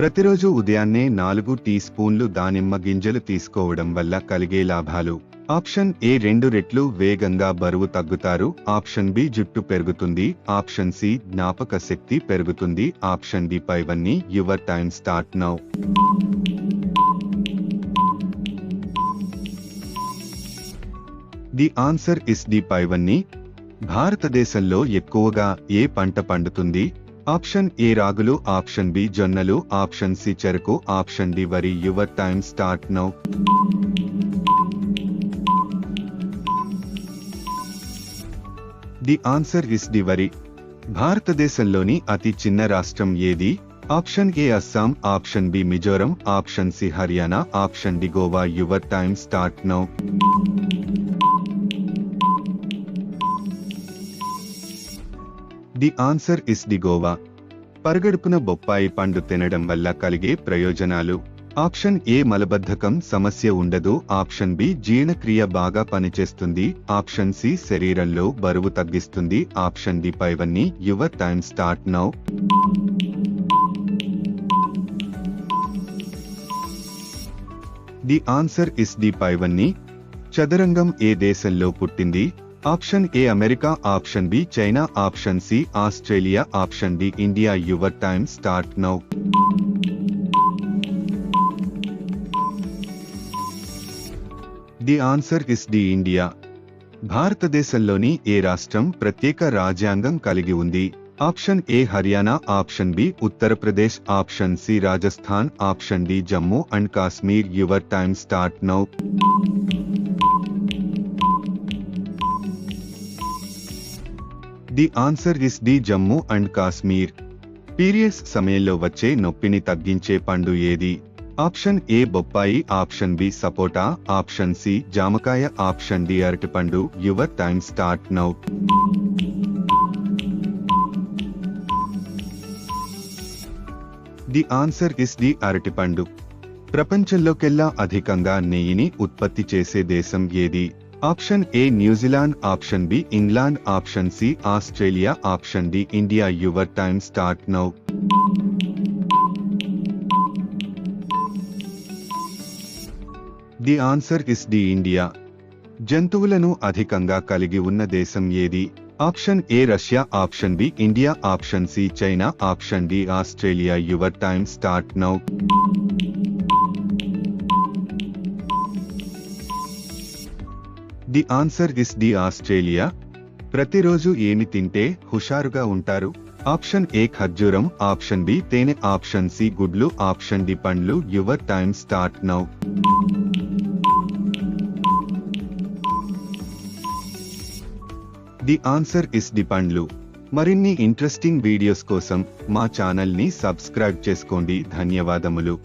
ప్రతిరోజు ఉదయాన్నే 4 టీ స్పూన్లు దానిమ్మ గింజలు తీసుకోవడం వల్ల కలిగే లాభాలు. ఆప్షన్ ఏ 2 రెట్లు వేగంగా బరువు తగ్గుతారు. ఆప్షన్ బి జుట్టు పెరుగుతుంది. ఆప్షన్ సి జ్ఞాపక శక్తి పెరుగుతుంది. ఆప్షన్ డి పైవన్నీ. Your time start now. The answer is D పైవన్నీ. భారతదేశంలో ఎక్కువగా ఏ పంట పండుతుంది? ఆప్షన్ ఏ రాగులు. ఆప్షన్ బి జొన్నలు. ఆప్షన్ సి చెరకు. ఆప్షన్ డి వరి. Your time start now. The answer is D వరి. భారతదేశంలోని అతి చిన్న రాష్ట్రం ఏది? Option A Assam. Option B Mizoram. Option C Haryana. Option D Goa. Your time start now. The answer is the Goa. పరగడుపున బొప్పాయి పండు తినడం వల్ల కలిగే ప్రయోజనాలు. ఆప్షన్ ఏ మలబద్ధకం సమస్య ఉండదు. ఆప్షన్ బి జీర్ణక్రియ బాగా పనిచేస్తుంది. ఆప్షన్ సి శరీరంలో బరువు తగ్గిస్తుంది. ఆప్షన్ డి పైవన్నీ. Your time start now. The answer is the పైవన్నీ. చదరంగం ఏ దేశంలో పుట్టింది? Option A America. Option B China. Option C Australia. Option D India. Your time start now. The answer is the India. భారతదేశంలోని ఏ రాష్ట్రం ప్రత్యేక రాజ్యాంగం కలిగి ఉంది? Option A Haryana. Option B Uttar Pradesh. Option C Rajasthan. Option D Jammu and Kashmir. Your time start now. The answer is the Jammu and Kashmir. Periods సమయంలో వచ్చే నొప్పిని తగ్గించే పండు ఏది? ఆప్షన్ ఏ బొప్పాయి. ఆప్షన్ బి సపోటా. ఆప్షన్ సి జామకాయ. ఆప్షన్ డి అరటిపండు. Your time start now. The answer is the అరటిపండు. ప్రపంచంలోకెల్లా అధికంగా నెయ్యిని ఉత్పత్తి చేసే దేశం ఏది? Option A New Zealand. Option B England. Option C Australia. Option D India. Your time start now. The answer is the India. జంతువులను అధికంగా కలిగి ఉన్న దేశం ఏది? Option A Russia. Option B India. Option C China. Option D Australia. Your time start now. The answer is the Australia. ప్రతిరోజు ఏమి తింటే హుషారుగా ఉంటారు? ఆప్షన్ ఏ ఖర్జూరం. ఆప్షన్ బి తేనె. ఆప్షన్ సి గుడ్లు. ఆప్షన్ డి పండ్లు. Your time start now. The answer is the పండ్లు. మరిన్ని ఇంట్రెస్టింగ్ వీడియోస్ కోసం మా ఛానల్ ని సబ్స్క్రైబ్ చేసుకోండి. ధన్యవాదములు.